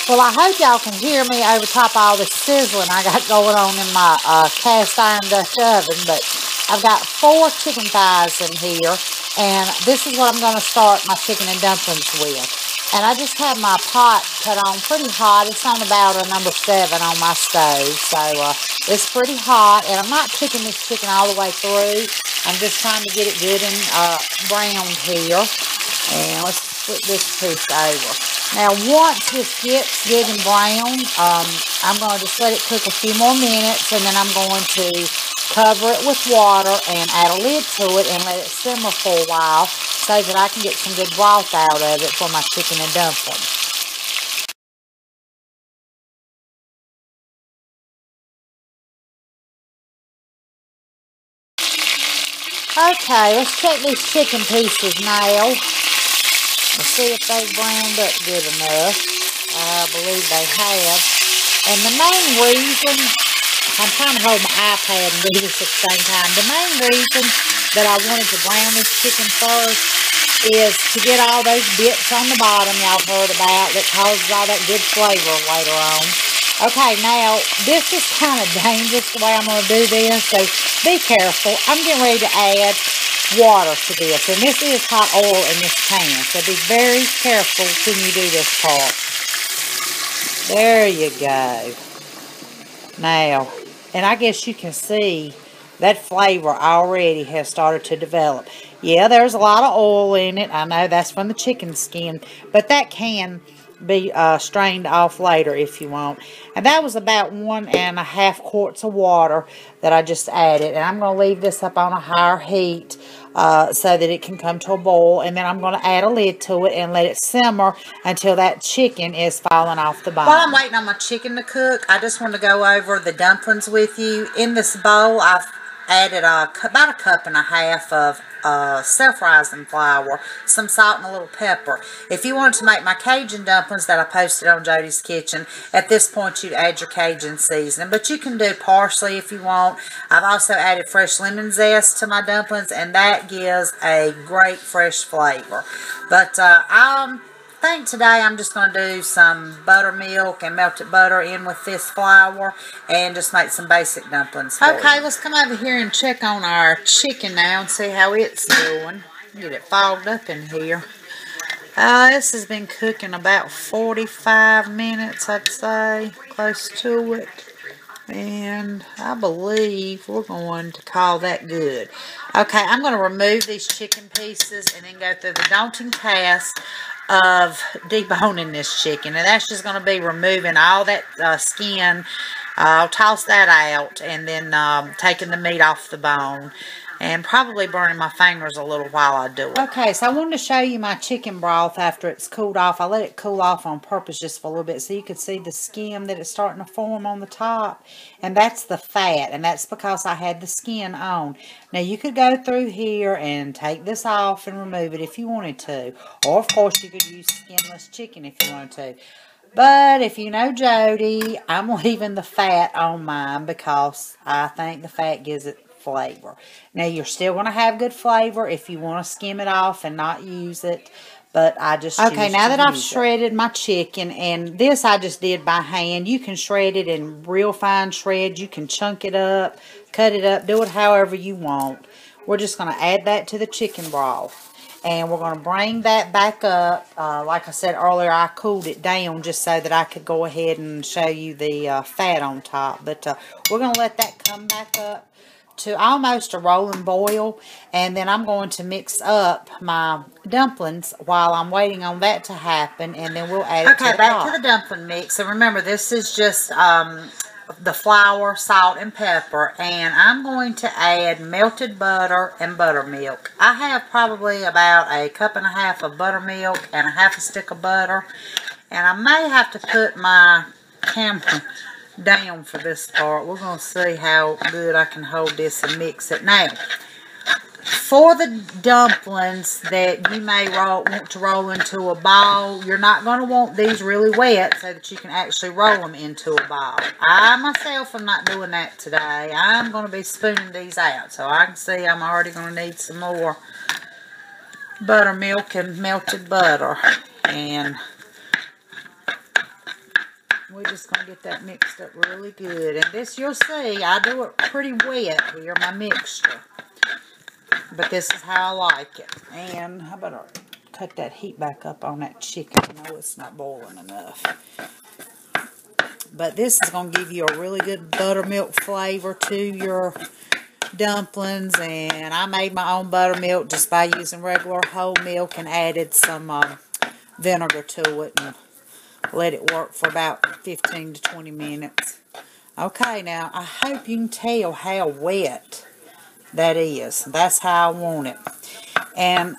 Well, I hope y'all can hear me over top of all this sizzling I got going on in my cast iron Dutch oven. But I've got 4 chicken thighs in here, and this is what I'm going to start my chicken and dumplings with. And I just have my pot put on pretty hot. It's on about a number 7 on my stove, so it's pretty hot. And I'm not cooking this chicken all the way through. I'm just trying to get it good and browned here. And let's flip this piece over. Now, once this gets good and brown, I'm going to just let it cook a few more minutes, and then I'm going to cover it with water and add a lid to it and let it simmer for a while so that I can get some good broth out of it for my chicken and dumplings. Okay, let's check these chicken pieces now. Let's see if they've browned up good enough. I believe they have. And the main reason, I'm trying to hold my iPad and do this at the same time. The main reason that I wanted to brown this chicken first is to get all those bits on the bottom y'all heard about that causes all that good flavor later on. Okay, now, this is kind of dangerous the way I'm going to do this, so be careful. I'm getting ready to add water to this, and this is hot oil in this pan, so be very careful when you do this part. There you go. Now, and I guess you can see that flavor already has started to develop. Yeah, there's a lot of oil in it. I know that's from the chicken skin, but that can be strained off later if you want. And that was about 1.5 quarts of water that I just added. And I'm going to leave this up on a higher heat so that it can come to a boil. And then I'm going to add a lid to it and let it simmer until that chicken is falling off the bone. While I'm waiting on my chicken to cook, I just want to go over the dumplings with you. In this bowl, I've added about 1.5 cups of self-rising flour, some salt, and a little pepper. If you wanted to make my Cajun dumplings that I posted on Jodies Kitchen, at this point you'd add your Cajun seasoning, but you can do parsley if you want. I've also added fresh lemon zest to my dumplings, and that gives a great fresh flavor. But I think today I'm just going to do some buttermilk and melted butter in with this flour and just make some basic dumplings. Okay, let's come over here and check on our chicken now and see how it's doing. Get it fogged up in here. This has been cooking about 45 minutes, I'd say, close to it. And I believe we're going to call that good. Okay, I'm going to remove these chicken pieces and then go through the daunting task of deboning this chicken. And that's just going to be removing all that skin. I'll toss that out and then taking the meat off the bone. And probably burning my fingers a little while I do it. Okay, so I wanted to show you my chicken broth after it's cooled off. I let it cool off on purpose just for a little bit so you could see the skim that it's starting to form on the top. And that's the fat, and that's because I had the skin on. Now, you could go through here and take this off and remove it if you wanted to. Or, of course, you could use skinless chicken if you wanted to. But if you know Jody, I'm leaving the fat on mine because I think the fat gives it flavor. Now, you're still going to have good flavor if you want to skim it off and not use it, but I just okay, now that I've shredded my chicken, and this I just did by hand. You can shred it in real fine shreds. You can chunk it up, cut it up, do it however you want. We're just going to add that to the chicken broth. And we're going to bring that back up. Like I said earlier, I cooled it down just so that I could go ahead and show you the fat on top. But we're going to let that come back up to almost a rolling boil, and then I'm going to mix up my dumplings while I'm waiting on that to happen, and then we'll add it to the pot. Okay, back to the dumpling mix. And remember, this is just the flour, salt, and pepper, and I'm going to add melted butter and buttermilk. I have probably about 1.5 cups of buttermilk and 1/2 stick of butter, and I may have to put my camera down for this part. We're going to see how good I can hold this and mix it. Now, for the dumplings that you may want to roll into a ball, you're not going to want these really wet so that you can actually roll them into a ball. I myself am not doing that today. I'm going to be spooning these out. So I can see I'm already going to need some more buttermilk and melted butter. And we're just going to get that mixed up really good. And this, you'll see, I do it pretty wet here, my mixture. But this is how I like it. And I better cut that heat back up on that chicken. I know it's not boiling enough. But this is going to give you a really good buttermilk flavor to your dumplings. And I made my own buttermilk just by using regular whole milk and added some vinegar to it and let it work for about 15 to 20 minutes. Okay, now I hope you can tell how wet that is. That's how I want it. And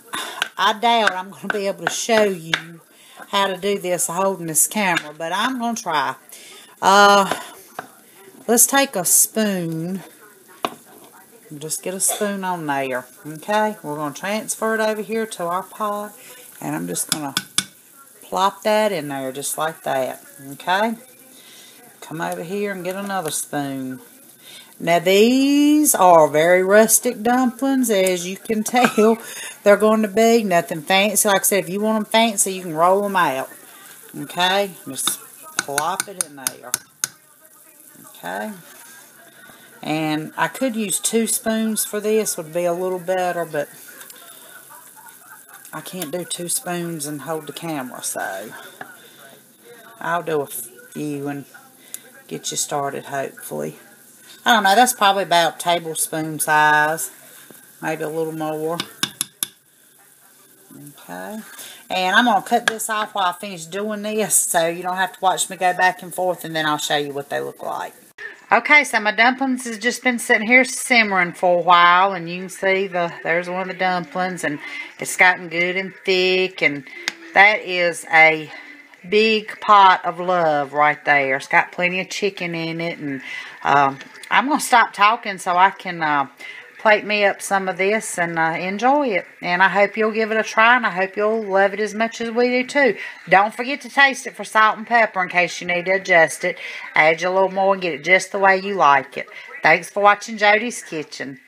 I doubt I'm going to be able to show you how to do this holding this camera, but I'm going to try. Let's take a spoon. Just get a spoon on there. Okay, we're going to transfer it over here to our pot, and I'm just going to plop that in there just like that. Okay, come over here and get another spoon. Now these are very rustic dumplings, as you can tell. They're going to be nothing fancy. Like I said, if you want them fancy, you can roll them out. Okay, just plop it in there. Okay, and I could use 2 spoons for this, would be a little better, but I can't do 2 spoons and hold the camera, so I'll do a few and get you started, hopefully. I don't know, that's probably about tablespoon size, maybe a little more. Okay, and I'm going to cut this off while I finish doing this, so you don't have to watch me go back and forth, and then I'll show you what they look like. Okay, so my dumplings has just been sitting here simmering for a while, and you can see there's one of the dumplings, and it's gotten good and thick, and that is a big pot of love right there. It's got plenty of chicken in it, and I'm going to stop talking so I can plate me up some of this and enjoy it. And I hope you'll give it a try, and I hope you'll love it as much as we do too. Don't forget to taste it for salt and pepper in case you need to adjust it. Add you a little more and get it just the way you like it. Thanks for watching Jodies Kitchen.